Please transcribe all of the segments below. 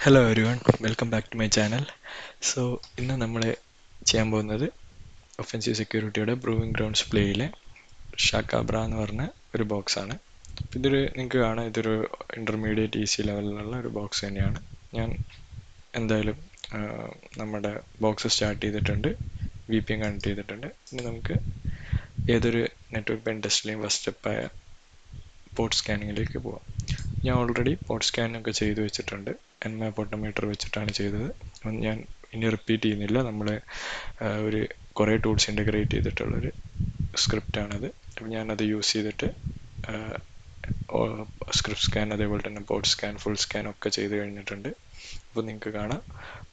Hello everyone, welcome back to my channel. So, ഇന്ന് നമ്മൾ ചെയ്യാൻ പോകുന്നത് ഒഫൻസീവ് സെക്യൂരിറ്റിയുടെ പ്രൂവിംഗ് ഗ്രൗണ്ട്സ് പ്ലേയിലെ ഷാക്കാബ്ര എന്ന് പറഞ്ഞ ഒരു ബോക്സ് ആണ്. ഇതൊരു നിങ്ങൾക്ക് കാണാം, ഇതൊരു ഇന്റർമീഡിയറ്റ് ഈസി ലെവലിലുള്ള ഒരു ബോക്സ് തന്നെയാണ്. ഞാൻ എന്തായാലും നമ്മുടെ ബോക്സ് സ്റ്റാർട്ട് ചെയ്തിട്ടുണ്ട്, VPN കണക്ട് ചെയ്തിട്ടുണ്ട്. ഇനി നമുക്ക് ഏതൊരു നെറ്റ്വർക്ക് പെൻ ടെസ്റ്റിലെയും ഫസ്റ്റ് സ്റ്റെപ്പായ പോർട്ട് സ്കാനിങ്ങിലേക്ക് പോവാം. ഞാൻ ഓൾറെഡി പോർട്ട് സ്കാനൊക്കെ ചെയ്തു വെച്ചിട്ടുണ്ട്. nmap ഓട്ടോമീറ്റർ വെച്ചിട്ടാണ് ചെയ്തത്. ഞാൻ ഇനി റിപ്പീറ്റ് ചെയ്യുന്നില്ല. നമ്മൾ ഒരു കുറേ ടൂൾസ് ഇൻ്റഗ്രേറ്റ് ചെയ്തിട്ടുള്ളൊരു സ്ക്രിപ്റ്റാണത്. അപ്പം ഞാനത് യൂസ് ചെയ്തിട്ട് സ്ക്രിപ്റ്റ് സ്കാൻ, അതേപോലെ തന്നെ പോർട്ട് സ്കാൻ, ഫുൾ സ്കാൻ ഒക്കെ ചെയ്ത് കഴിഞ്ഞിട്ടുണ്ട്. അപ്പോൾ നിങ്ങൾക്ക് കാണാം,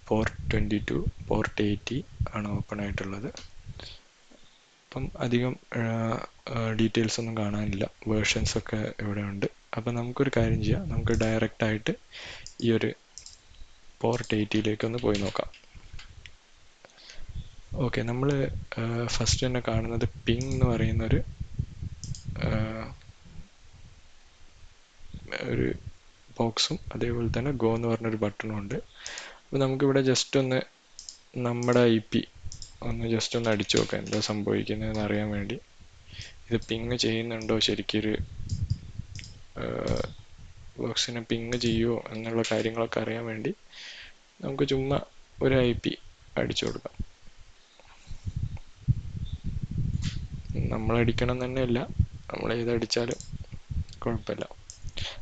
പോർട്ട് 22, പോർട്ട് 80 ആണ് ഓപ്പൺ ആയിട്ടുള്ളത്. അപ്പം അധികം ഡീറ്റെയിൽസ് ഒന്നും കാണാനില്ല, വേർഷൻസ് ഒക്കെ ഇവിടെ ഉണ്ട്. അപ്പം നമുക്കൊരു കാര്യം ചെയ്യാം, നമുക്ക് ഡയറക്റ്റ് ആയിട്ട് ഈ ഒരു പോർട്ട് 80 ഒന്ന് പോയി നോക്കാം. ഓക്കെ, നമ്മൾ ഫസ്റ്റ് തന്നെ കാണുന്നത് പിങ് എന്ന് പറയുന്നൊരു ഒരു ബോക്സും അതേപോലെ തന്നെ ഗോ എന്ന് പറഞ്ഞൊരു ബട്ടണും ഉണ്ട്. അപ്പോൾ നമുക്കിവിടെ ജസ്റ്റ് ഒന്ന് നമ്മുടെ IP ഒന്ന് ജസ്റ്റ് ഒന്ന് അടിച്ചു നോക്കാം, എന്താ സംഭവിക്കുന്നതെന്ന് അറിയാൻ വേണ്ടി. ഇത് പിങ് ചെയ്യുന്നുണ്ടോ, ശരിക്കൊരു ബോക്സിനെ പിങ് ചെയ്യുമോ എന്നുള്ള കാര്യങ്ങളൊക്കെ അറിയാൻ വേണ്ടി നമുക്ക് ചുമ്മാ ഒരു IP അടിച്ചു കൊടുക്കാം. നമ്മളടിക്കണം തന്നെയല്ല, നമ്മൾ ഏതടിച്ചാലും കുഴപ്പമില്ല.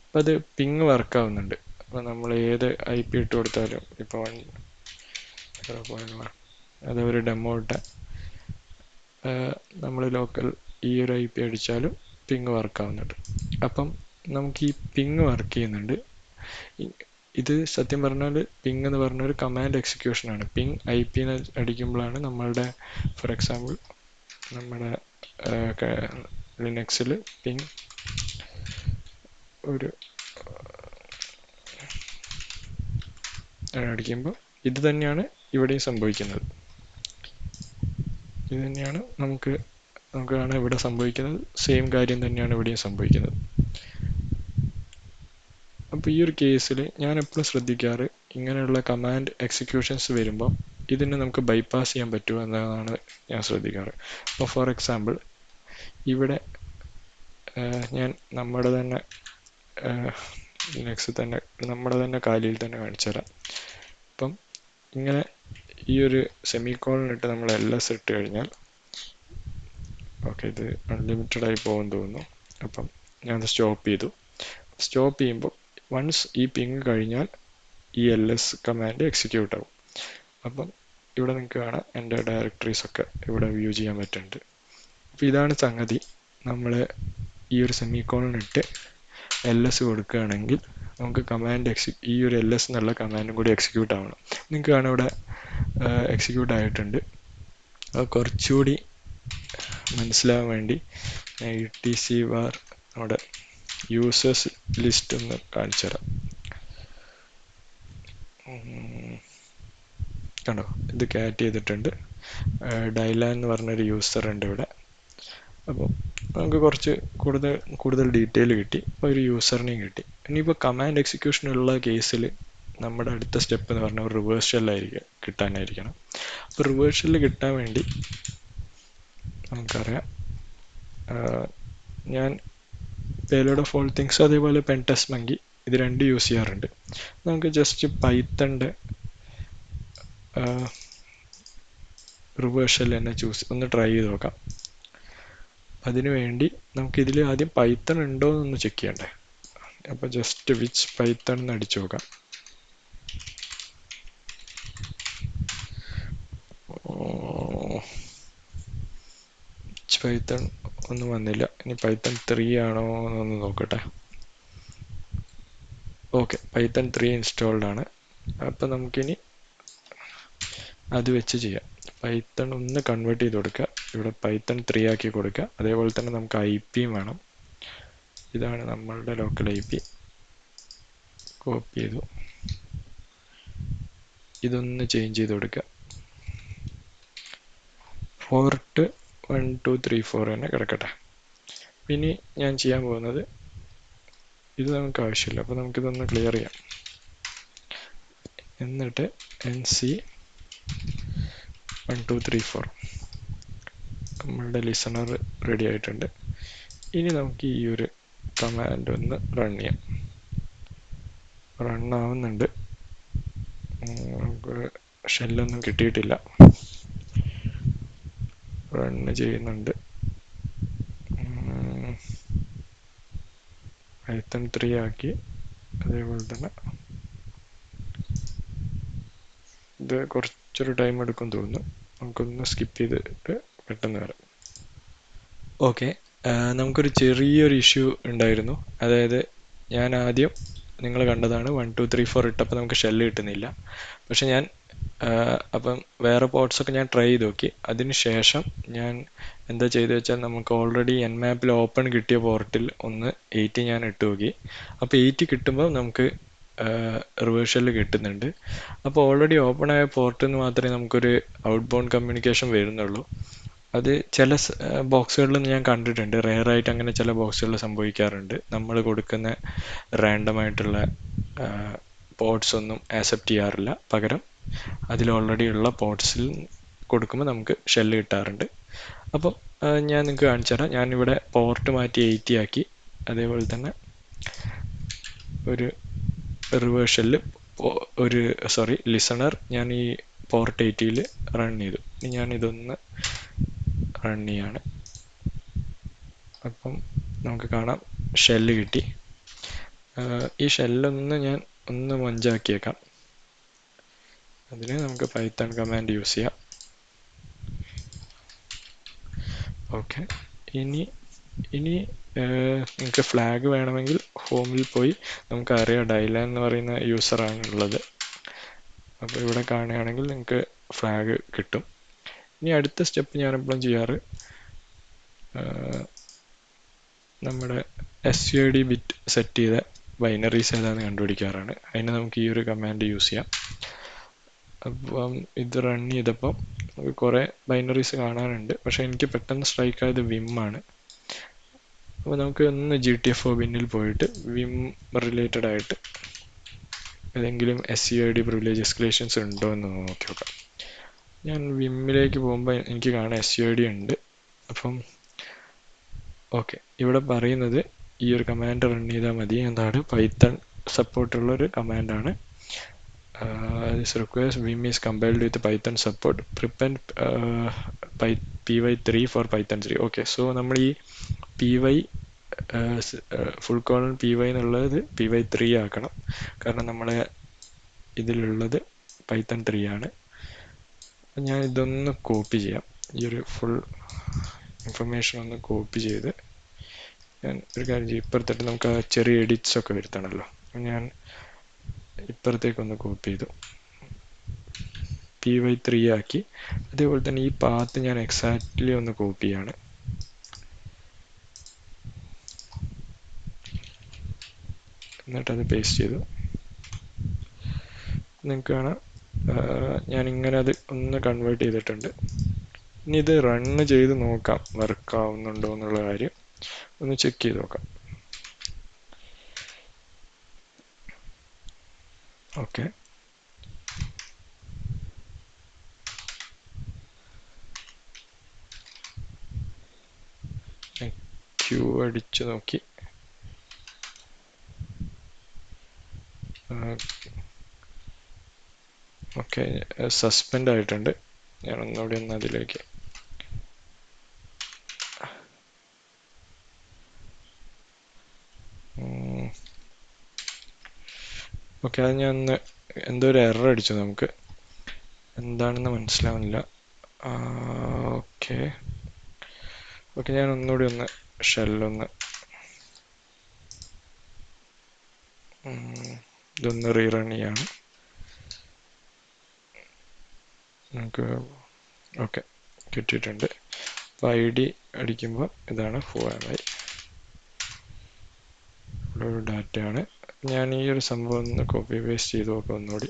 അപ്പം അത് പിങ് വർക്കാവുന്നുണ്ട്. അപ്പം നമ്മൾ ഏത് IP ഇട്ട് കൊടുത്താലും, ഇപ്പോൾ 0.1 അതൊരു ഡെമോ ഇട്ട നമ്മൾ ലോക്കൽ ഈ ഒരു IP അടിച്ചാലും പിങ് വർക്കാവുന്നുണ്ട്. അപ്പം നമുക്ക് ഈ പിങ് വർക്ക് ചെയ്യുന്നുണ്ട്. ഇത് സത്യം പറഞ്ഞാൽ പിങ് എന്ന് പറഞ്ഞ ഒരു കമാൻഡ് എക്സിക്യൂഷനാണ്. പിങ് IP അടിക്കുമ്പോഴാണ് നമ്മളുടെ, ഫോർ എക്സാമ്പിൾ നമ്മുടെ ലിനക്സിൽ പിങ് ഒരു അടിക്കുമ്പോൾ ഇത് തന്നെയാണ് ഇവിടെയും സംഭവിക്കുന്നത്. ഇത് തന്നെയാണ് നമുക്ക് കാണാൻ ഇവിടെ സംഭവിക്കുന്നത്. സെയിം കാര്യം തന്നെയാണ് ഇവിടെയും സംഭവിക്കുന്നത്. അപ്പോൾ ഈ ഒരു കേസിൽ ഞാൻ എപ്പോഴും ശ്രദ്ധിക്കാറ്, ഇങ്ങനെയുള്ള കമാൻഡ് എക്സിക്യൂഷൻസ് വരുമ്പോൾ ഇതിനെ നമുക്ക് ബൈപ്പാസ് ചെയ്യാൻ പറ്റുമോ എന്നതാണ് ഞാൻ ശ്രദ്ധിക്കാറ്. അപ്പോൾ ഫോർ എക്സാമ്പിൾ ഇവിടെ ഞാൻ നമ്മുടെ തന്നെ ലിനക്സിൽ തന്നെ നമ്മുടെ തന്നെ കാലിയിൽ തന്നെ കാണിച്ചു തരാം. അപ്പം ഇങ്ങനെ ഈ ഒരു സെമിക്കോളനിട്ട് നമ്മൾ LS ഇട്ട് കഴിഞ്ഞാൽ, ഓക്കെ, ഇത് അൺലിമിറ്റഡ് ആയി പോകുമെന്ന് തോന്നുന്നു. അപ്പം ഞാനത് സ്റ്റോപ്പ് ചെയ്തു. സ്റ്റോപ്പ് ചെയ്യുമ്പോൾ വൺസ് ഈ പിങ് കഴിഞ്ഞാൽ ഈ LS കമാൻഡ് എക്സിക്യൂട്ട് ആവും. അപ്പം ഇവിടെ നിങ്ങൾക്ക് കാണാം, എൻ്റെ ഡയറക്ടറീസ് ഒക്കെ ഇവിടെ വ്യൂ ചെയ്യാൻ പറ്റുന്നുണ്ട്. അപ്പോൾ ഇതാണ് സംഗതി. നമ്മൾ ഈ ഒരു സെമിക്കോളനിട്ട് LS കൊടുക്കുകയാണെങ്കിൽ നമുക്ക് കമാൻഡ് ഈ ഒരു LS എന്നുള്ള കമാൻഡും കൂടി എക്സിക്യൂട്ട് ആവണം. നിങ്ങൾക്ക് കാണാം ഇവിടെ എക്സിക്യൂട്ട് ആയിട്ടുണ്ട്. അത് കുറച്ചുകൂടി മനസ്സിലാവാൻ വേണ്ടി ഞാൻ etc var നമ്മുടെ യൂസേഴ്സ് ലിസ്റ്റ് ഒന്ന് കാണിച്ചു തരാം. കണ്ടോ, ഇത് ക്യാറ്റ് ചെയ്തിട്ടുണ്ട്. ഡൈലാൻ എന്ന് പറഞ്ഞൊരു യൂസർ ഉണ്ട് ഇവിടെ. അപ്പോൾ നമുക്ക് കുറച്ച് കൂടുതൽ ഡീറ്റെയിൽ കിട്ടി. ഒരു യൂസറിനെയും കിട്ടി. ഇനിയിപ്പോൾ കമാൻഡ് എക്സിക്യൂഷൻ ഉള്ള കേസിൽ നമ്മുടെ അടുത്ത സ്റ്റെപ്പ് എന്ന് പറഞ്ഞാൽ ഒരു റിവേഴ്സ് ഷെല്ലായിരിക്കും കിട്ടാനായിരിക്കണം. അപ്പോൾ റിവേഴ്സ് ഷെല്ല് കിട്ടാൻ വേണ്ടി നമുക്കറിയാം, ഞാൻ പേലോഡ് ഓഫ് ഓൾ തിങ്സ് അതേപോലെ പെൻ ടെസ്റ്റ് മങ്കി ഇത് രണ്ട് യൂസ് ചെയ്യാറുണ്ട്. നമുക്ക് ജസ്റ്റ് പൈത്തണിൻ്റെ റിവേഴ്സ് ഷെൽ തന്നെ ഒന്ന് ട്രൈ ചെയ്ത് നോക്കാം. അതിനുവേണ്ടി നമുക്കിതിൽ ആദ്യം പൈത്തൺ ഉണ്ടോ എന്നൊന്ന് ചെക്ക് ചെയ്യണ്ടേ. അപ്പോൾ ജസ്റ്റ് വിച്ച് പൈത്തൺ എന്ന് അടിച്ചു നോക്കാം. പൈത്തൺ ഒന്നും വന്നില്ല. ഇനി പൈത്തൺ 3 ആണോ എന്നൊന്ന് നോക്കട്ടെ. ഓക്കെ, പൈത്തൺ 3 ഇൻസ്റ്റാൾഡ് ആണ്. അപ്പം നമുക്കിനി അത് വെച്ച് ചെയ്യാം. പൈത്തൺ ഒന്ന് കൺവേർട്ട് ചെയ്ത് കൊടുക്കുക. ഇവിടെ പൈത്തൺ 3 ആക്കി കൊടുക്കുക. അതേപോലെ തന്നെ നമുക്ക് IPയും വേണം. ഇതാണ് നമ്മളുടെ ലോക്കൽ IP. കോപ്പി ചെയ്തു, ഇതൊന്ന് ചേഞ്ച് ചെയ്ത് കൊടുക്കുക. പോർട്ട് 1 2 3 4 തന്നെ കിടക്കട്ടെ. ഇനി ഞാൻ ചെയ്യാൻ പോകുന്നത്, ഇത് നമുക്ക് ആവശ്യമില്ല, അപ്പോൾ നമുക്കിതൊന്ന് ക്ലിയർ ചെയ്യാം. എന്നിട്ട് nc 1234 നമ്മളുടെ ലിസണർ റെഡി ആയിട്ടുണ്ട്. ഇനി നമുക്ക് ഈ ഒരു കമാൻഡ് ഒന്ന് റൺ ചെയ്യാം. റൺ ആവുന്നുണ്ട്. നമുക്ക് ഷെല്ലൊന്നും കിട്ടിയിട്ടില്ല. റണ്ണ് ചെയ്യുന്നുണ്ട്. പൈത്തൺ 3 ആക്കി. അതേപോലെ തന്നെ ഇത് കുറച്ചൊരു ടൈം എടുക്കും തോന്നുന്നു. നമുക്കൊന്ന് സ്കിപ്പ് ചെയ്തിട്ട് പെട്ടെന്ന് വരാം. ഓക്കെ, നമുക്കൊരു ചെറിയൊരു ഇഷ്യൂ ഉണ്ടായിരുന്നു. അതായത് ഞാൻ ആദ്യം നിങ്ങൾ കണ്ടതാണ് 1 2 3 4 ഇട്ടപ്പോൾ നമുക്ക് ഷെല്ല് കിട്ടുന്നില്ല. പക്ഷെ ഞാൻ അപ്പം വേറെ പോർട്ട്സൊക്കെ ഞാൻ ട്രൈ ചെയ്ത് നോക്കി. അതിന് ശേഷം ഞാൻ എന്താ ചെയ്തു വെച്ചാൽ, നമുക്ക് ഓൾറെഡി nmapൽ ഓപ്പൺ കിട്ടിയ പോർട്ടിൽ ഒന്ന് 8 ഞാൻ ഇട്ട് നോക്കി. അപ്പോൾ 8 കിട്ടുമ്പോൾ നമുക്ക് റിവേഴ്സ് ഷെല്ല് കിട്ടുന്നുണ്ട്. അപ്പോൾ ഓൾറെഡി ഓപ്പൺ ആയ പോർട്ടിൽ നിന്ന് മാത്രമേ നമുക്കൊരു ഔട്ട് ബൗണ്ട് കമ്മ്യൂണിക്കേഷൻ വരുന്നുള്ളൂ. അത് ചില ബോക്സുകളിൽ ഞാൻ കണ്ടിട്ടുണ്ട്. റെയറായിട്ട് അങ്ങനെ ചില ബോക്സുകളിൽ സംഭവിക്കാറുണ്ട്. നമ്മൾ കൊടുക്കുന്ന റാൻഡം ആയിട്ടുള്ള പോർട്ട്സ് ഒന്നും ആക്സെപ്റ്റ് ചെയ്യാറില്ല. പകരം അതിൽ ഓൾറെഡി ഉള്ള പോർട്ട്സിൽ കൊടുക്കുമ്പോൾ നമുക്ക് ഷെല്ല് കിട്ടാറുണ്ട്. അപ്പോൾ ഞാൻ നിങ്ങൾക്ക് കാണിച്ചു തരാം. ഞാനിവിടെ പോർട്ട് മാറ്റി 80 ആക്കി. അതേപോലെ തന്നെ ഒരു റിവേഴ്സ് ഷെല്ല് ലിസണർ ഞാൻ ഈ പോർട്ട് 80ൽ റൺ ചെയ്തു. ഇനി ഞാൻ ഇതൊന്ന് റൺ ചെയ്യാണ്. അപ്പം നമുക്ക് കാണാം ഷെല്ല് കിട്ടി. ഈ ഷെല്ലൊന്ന് ഞാൻ ഒന്ന് മഞ്ചാക്കിയേക്കാം. അതിന് നമുക്ക് പൈത്തൺ കമാൻഡ് യൂസ് ചെയ്യാം. ഓക്കെ, ഇനി നിങ്ങൾക്ക് ഫ്ലാഗ് വേണമെങ്കിൽ ഹോമിൽ പോയി നമുക്ക് അറിയാം ഡൈലാൻ എന്ന് പറയുന്ന യൂസറാണ് ഉള്ളത്. അപ്പോൾ ഇവിടെ കാണുകയാണെങ്കിൽ നിങ്ങൾക്ക് ഫ്ലാഗ് കിട്ടും. ഇനി അടുത്ത സ്റ്റെപ്പ് ഞാൻ എപ്പോഴും ചെയ്യാറ് നമ്മുടെ suid ബിറ്റ് സെറ്റ് ചെയ്ത ബൈനറീസ് ഏതാണെന്ന് കണ്ടുപിടിക്കാറാണ്. അതിന് നമുക്ക് ഈ ഒരു കമാൻഡ് യൂസ് ചെയ്യാം. അപ്പം ഇത് റൺ ചെയ്തപ്പം നമുക്ക് കുറേ ബൈനറീസ് കാണാനുണ്ട്. പക്ഷേ എനിക്ക് പെട്ടെന്ന് സ്ട്രൈക്ക് ആയത് വിമ്മാണ്. അപ്പോൾ നമുക്ക് ഒന്ന് Gtfobins പോയിട്ട് വിം റിലേറ്റഡ് ആയിട്ട് ഏതെങ്കിലും suid പ്രിവിലേജ് എസ്കലേഷൻസ് ഉണ്ടോ എന്ന് നോക്കി നോക്കാം. ഞാൻ വിമ്മിലേക്ക് പോകുമ്പോൾ എനിക്ക് കാണാൻ suid ഉണ്ട്. അപ്പം ഓക്കെ, ഇവിടെ പറയുന്നത് ഈ ഒരു കമാൻഡ് റൺ ചെയ്താൽ മതി. എന്താണ് പൈത്തൺ സപ്പോർട്ടുള്ള ഒരു കമാൻഡാണ്. This requires vim is compiled with Python support. Prepend py3 for Python 3. Okay, so നമ്മൾ ഈ py ഫുൾ കോളൻ py എന്നുള്ളത് py3 ആക്കണം. കാരണം നമ്മളെ ഇതിലുള്ളത് Python 3 ആണ്. ഞാൻ ഇതൊന്ന് കോപ്പി ചെയ്യാം. ഈ ഒരു ഫുൾ ഇൻഫർമേഷൻ ഒന്ന് കോപ്പി ചെയ്ത് ഞാൻ ഒരു കാര്യം ചെയ്യും. ഇപ്പുറത്തിട്ട് നമുക്ക് ആ ചെറിയ എഡിറ്റ്സ് ഒക്കെ വരുത്തണമല്ലോ. ഞാൻ ഇപ്പുറത്തേക്കൊന്ന് കോപ്പി ചെയ്തു, py3 ആക്കി. അതേപോലെ തന്നെ ഈ പാത്ത് ഞാൻ എക്സാക്ട്ലി ഒന്ന് കോപ്പി ചെയ്യാണ്. എന്നിട്ടത് പേസ്റ്റ് ചെയ്തു. നിങ്ങൾക്ക് കാണാം ഞാനിങ്ങനെ അത് ഒന്ന് കൺവേർട്ട് ചെയ്തിട്ടുണ്ട്. ഇനി ഇത് റണ്ണ് ചെയ്ത് നോക്കാം വർക്ക് ആവുന്നുണ്ടോ എന്നുള്ള കാര്യം ഒന്ന് ചെക്ക് ചെയ്ത് നോക്കാം. ഓക്കെ, ക്യൂ അടിച്ച് നോക്കി. ഓക്കെ, സസ്പെൻഡ് ആയിട്ടുണ്ട്. ഞാൻ ഒന്നുകൂടി ഒന്ന് അതിലേക്ക് ഓക്കെ, അത് ഞാൻ ഒന്ന് എന്തോ ഒരു എറർ അടിച്ചു. നമുക്ക് എന്താണെന്ന് മനസ്സിലാവുന്നില്ല. ഓക്കെ ഓക്കെ, ഞാൻ ഒന്നുകൂടി ഒന്ന് ഷെല്ലൊന്ന് ഇതൊന്ന് റീറൺ ചെയ്യാണ്. നമുക്ക് ഓക്കെ കിട്ടിയിട്ടുണ്ട്. അപ്പോൾ ID അടിക്കുമ്പോൾ ഇതാണ് 4MI ഒരു ഡാറ്റയാണ്. ഞാൻ ഈ ഒരു സംഭവം ഒന്ന് കോപ്പി പേസ്റ്റ് ചെയ്ത് നോക്കാം ഒന്നുകൂടി.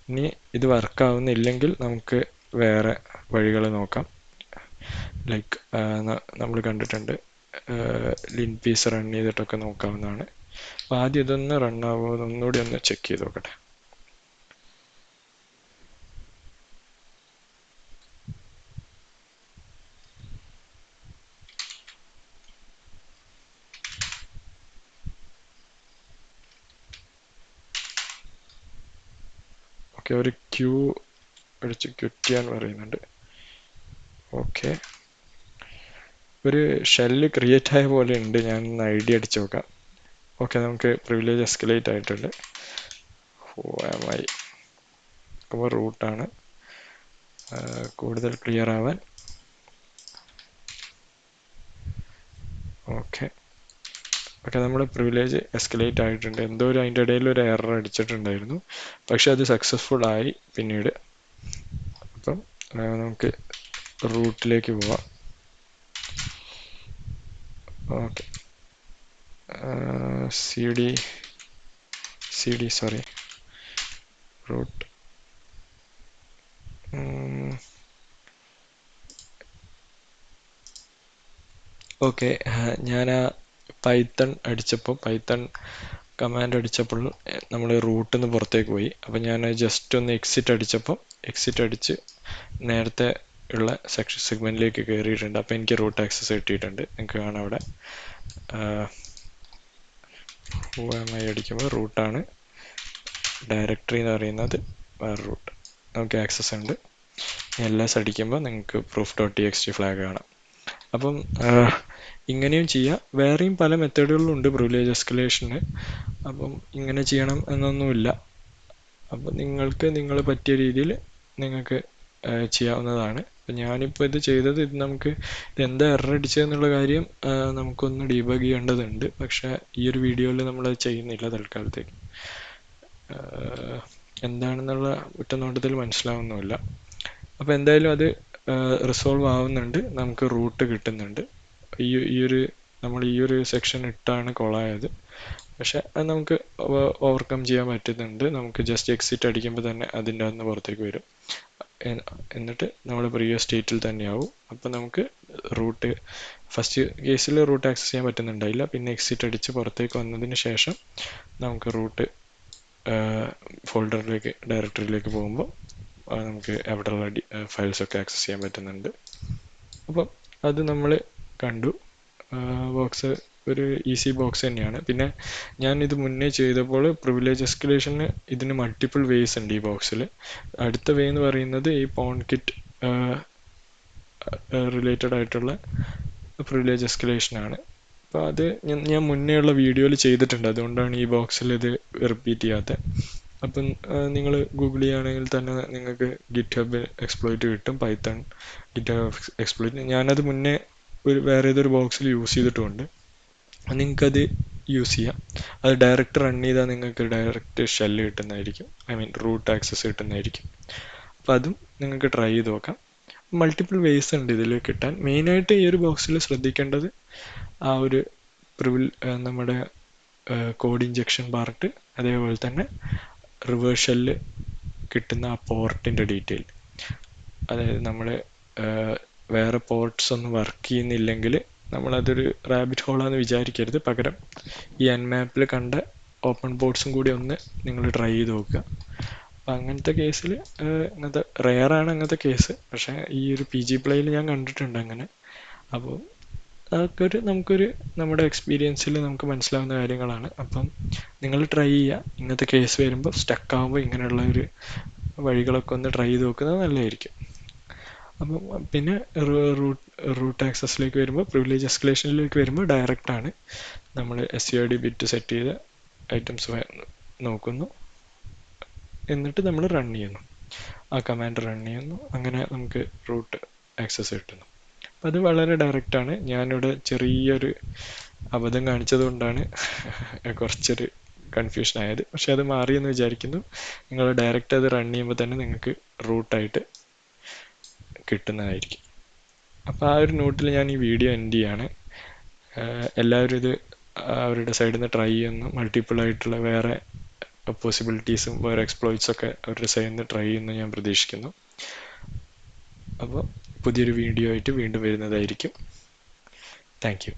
ഇനി ഇത് വർക്കാവുന്നില്ലെങ്കിൽ നമുക്ക് വേറെ വഴികൾ നോക്കാം. ലൈക്ക് നമ്മൾ കണ്ടിട്ടുണ്ട് ലിൻ പീസ് റൺ ചെയ്തിട്ടൊക്കെ നോക്കാവുന്നതാണ്. അപ്പോൾ ആദ്യം ഇതൊന്ന് റൺ ആവുമോ ഒന്നുകൂടി ഒന്ന് ചെക്ക് ചെയ്ത് നോക്കട്ടെ. ഓക്കെ, ഒരു ക്യൂ അടിച്ച് ക്വിറ്റ് ചെയ്യാൻ പറയുന്നുണ്ട്. ഓക്കെ, ഒരു ഷെല്ല് ക്രിയേറ്റ് ആയ പോലെ ഉണ്ട്. ഞാൻ ID അടിച്ച് നോക്കാം. ഓക്കെ, നമുക്ക് പ്രിവിലേജ് എസ്കലേറ്റ് ആയിട്ടുണ്ട്. അപ്പോൾ റൂട്ടാണ് കൂടുതൽ ക്ലിയർ ആവാൻ. ഓക്കെ, നമ്മുടെ പ്രിവിലേജ് എസ്കലേറ്റ് ആയിട്ടുണ്ട്. എന്തോ അതിൻ്റെ ഇടയിൽ ഒരു എറർ അടിച്ചിട്ടുണ്ടായിരുന്നു, പക്ഷെ അത് സക്സസ്ഫുൾ ആയി പിന്നീട്. അപ്പം നമുക്ക് റൂട്ടിലേക്ക് പോവാം. Okay, cd sorry root. Okay, ഞാൻ ആ പൈത്തൺ കമാൻഡ് അടിച്ചപ്പോൾ നമ്മൾ റൂട്ടിൽ നിന്ന് പുറത്തേക്ക് പോയി. അപ്പം ഞാൻ ജസ്റ്റ് ഒന്ന് എക്സിറ്റ് അടിച്ച് നേരത്തെ ഉള്ള സെഗ്മെന്റിലേക്ക് കയറിയിട്ടുണ്ട്. അപ്പം എനിക്ക് റൂട്ട് ആക്സസ് കിട്ടിയിട്ടുണ്ട്. നിങ്ങൾക്ക് കാണാം അവിടെ അടിക്കുമ്പോൾ റൂട്ടാണ്. ഡയറക്ടറി എന്ന് പറയുന്നത് വേറെ റൂട്ട്. നമുക്ക് ആക്സസ് ഉണ്ട്. ls അടിക്കുമ്പോൾ നിങ്ങൾക്ക് proof.txt ഫ്ലാഗ് കാണാം. അപ്പം ഇങ്ങനെയും ചെയ്യാം. വേറെയും പല മെത്തേഡുകളുണ്ട് പ്രിവിലേജ് എസ്കലേഷന്. അപ്പം ഇങ്ങനെ ചെയ്യണം എന്നൊന്നുമില്ല. അപ്പം നിങ്ങൾ പറ്റിയ രീതിയിൽ നിങ്ങൾക്ക് ചെയ്യാവുന്നതാണ്. ഞാനിപ്പോൾ ഇത് ചെയ്തത് നമുക്ക് എന്താ എറർ അടിച്ചതെന്നുള്ള കാര്യം നമുക്കൊന്ന് ഡീബഗ് ചെയ്യേണ്ടതുണ്ട്. പക്ഷേ ഈ ഒരു വീഡിയോയിൽ നമ്മളത് ചെയ്യുന്നില്ല തൽക്കാലത്തേക്ക്. എന്താണെന്നുള്ള ഒറ്റനോട്ടത്തിൽ മനസ്സിലാവുന്നുമില്ല. അപ്പോൾ എന്തായാലും അത് റിസോൾവ് ആവുന്നുണ്ട്. നമുക്ക് റൂട്ട് കിട്ടുന്നുണ്ട്. നമ്മൾ ഈ ഒരു സെക്ഷൻ ഇട്ടാണ് കൊളായത്. പക്ഷെ അത് നമുക്ക് ഓവർകം ചെയ്യാൻ പറ്റുന്നുണ്ട്. നമുക്ക് ജസ്റ്റ് എക്സിറ്റ് അടിക്കുമ്പോൾ തന്നെ അതിൻ്റെ അകത്ത് പുറത്തേക്ക് വരും. എന്നിട്ട് നമ്മൾ പ്രീവിയസ് സ്റ്റേറ്റിൽ തന്നെയാവും. അപ്പം നമുക്ക് റൂട്ട് ഫസ്റ്റ് കേസിൽ റൂട്ട് ആക്സസ് ചെയ്യാൻ പറ്റുന്നുണ്ടായില്ല. പിന്നെ എക്സിറ്റ് അടിച്ച് പുറത്തേക്ക് വന്നതിന് ശേഷം നമുക്ക് റൂട്ട് ഡയറക്ടറിയിലേക്ക് പോകുമ്പോൾ നമുക്ക് അവിടെയുള്ള ഫയൽസൊക്കെ ആക്സസ് ചെയ്യാൻ പറ്റുന്നുണ്ട്. അപ്പം അത് നമ്മൾ കണ്ടു. ബോക്സ് ഒരു ഈസി ബോക്സ് തന്നെയാണ്. പിന്നെ ഞാൻ ഇത് മുന്നേ ചെയ്തപ്പോൾ പ്രിവിലേജ് എസ്കലേഷന് ഇതിന് മൾട്ടിപ്പിൾ വേസ് ഉണ്ട് ഈ ബോക്സിൽ. അടുത്ത വേ എന്ന് പറയുന്നത് ഈ പോൺ കിറ്റ് റിലേറ്റഡ് ആയിട്ടുള്ള പ്രിവിലേജ് എസ്കലേഷനാണ്. അപ്പോൾ അത് ഞാൻ മുന്നേ ഉള്ള വീഡിയോയിൽ ചെയ്തിട്ടുണ്ട്. അതുകൊണ്ടാണ് ഈ ബോക്സിൽ ഇത് റിപ്പീറ്റ് ചെയ്യാത്തത്. അപ്പം നിങ്ങൾ ഗൂഗിൾ ചെയ്യുകയാണെങ്കിൽ തന്നെ നിങ്ങൾക്ക് GitHub എക്സ്പ്ലോയിറ്റ് കിട്ടും. പൈത്തൺ GitHub എക്സ്പ്ലോയിറ്റ് ഞാനത് മുന്നേ വേറെ ഏതൊരു ബോക്സിൽ യൂസ് ചെയ്തിട്ടുമുണ്ട്. നിങ്ങൾക്കത് യൂസ് ചെയ്യാം. അത് ഡയറക്റ്റ് റൺ ചെയ്താൽ നിങ്ങൾക്ക് ഡയറക്റ്റ് ഷെല്ല് കിട്ടുന്നതായിരിക്കും. റൂട്ട് ആക്സസ് കിട്ടുന്നതായിരിക്കും. അപ്പോൾ അതും നിങ്ങൾക്ക് ട്രൈ ചെയ്ത് നോക്കാം. മൾട്ടിപ്പിൾ വേസ് ഉണ്ട് ഇതിൽ കിട്ടാൻ. മെയിനായിട്ട് ഈ ഒരു ബോക്സിൽ ശ്രദ്ധിക്കേണ്ടത് ആ ഒരു നമ്മുടെ കോഡ് ഇഞ്ചക്ഷൻ പാർട്ട്, അതേപോലെ തന്നെ റിവേഴ്സ് ഷെല്ല് കിട്ടുന്ന ആ പോർട്ടിൻ്റെ ഡീറ്റെയിൽ. അതായത് നമ്മൾ വേറെ പോർട്ട്സ് ഒന്നും വർക്ക് ചെയ്യുന്നില്ലെങ്കിൽ നമ്മളതൊരു റാബിറ്റ് ഹോളാന്ന് വിചാരിക്കരുത്. പകരം ഈ nmapൽ കണ്ട ഓപ്പൺ പോർട്ട്സും കൂടി ഒന്ന് നിങ്ങൾ ട്രൈ ചെയ്ത് നോക്കുക. അപ്പം അങ്ങനത്തെ കേസിൽ അങ്ങനത്തെ റെയറാണ് അങ്ങനത്തെ കേസ്. പക്ഷേ ഈ ഒരു PG പ്ലേയിൽ ഞാൻ കണ്ടിട്ടുണ്ട് അങ്ങനെ. അപ്പോൾ അതൊക്കെ നമ്മുടെ എക്സ്പീരിയൻസിൽ നമുക്ക് മനസ്സിലാവുന്ന കാര്യങ്ങളാണ്. അപ്പം നിങ്ങൾ ട്രൈ ചെയ്യുക. ഇങ്ങനത്തെ കേസ് വരുമ്പോൾ സ്റ്റക്ക് ആകുമ്പോൾ ഇങ്ങനെയുള്ള ഒരു വഴികളൊക്കെ ഒന്ന് ട്രൈ ചെയ്ത് നോക്കുന്നത് നല്ലതായിരിക്കും. അപ്പം പിന്നെ റൂട്ട് ആക്സസിലേക്ക് വരുമ്പോൾ പ്രിവിലേജ് എസ്കലേഷനിലേക്ക് വരുമ്പോൾ ഡയറക്റ്റ് ആണ്. നമ്മൾ suid ബിറ്റ് സെറ്റ് ചെയ്ത് ഐറ്റംസ് നോക്കുന്നു, എന്നിട്ട് നമ്മൾ റൺ ചെയ്യുന്നു, ആ കമാൻഡ് റൺ ചെയ്യുന്നു. അങ്ങനെ നമുക്ക് റൂട്ട് ആക്സസ് കിട്ടുന്നു. അപ്പം അത് വളരെ ഡയറക്റ്റാണ്. ഞാനിവിടെ ചെറിയൊരു അബദ്ധം കാണിച്ചത് കൊണ്ടാണ് കുറച്ചൊരു കൺഫ്യൂഷൻ ആയത്. പക്ഷെ അത് മാറിയെന്ന് വിചാരിക്കുന്നു. നിങ്ങൾ ഡയറക്റ്റ് അത് റൺ ചെയ്യുമ്പോൾ തന്നെ നിങ്ങൾക്ക് റൂട്ടായിട്ട് കിട്ടുന്നതായിരിക്കും. അപ്പോൾ ആ ഒരു നോട്ടിൽ ഞാൻ ഈ വീഡിയോ എൻഡ് ചെയ്യാണ്. എല്ലാവരും ഇത് അവരുടെ സൈഡിൽ നിന്ന് ട്രൈ ചെയ്യുന്നു. മൾട്ടിപ്പിൾ ആയിട്ടുള്ള വേറെ പോസിബിലിറ്റീസും വേറെ എക്സ്പ്ലോയിറ്റ്സൊക്കെ അവരുടെ സൈഡിൽ നിന്ന് ട്രൈ ചെയ്യുന്നു ഞാൻ പ്രതീക്ഷിക്കുന്നു. അപ്പോൾ പുതിയൊരു വീഡിയോ ആയിട്ട് വീണ്ടും വരുന്നതായിരിക്കും. Thank you.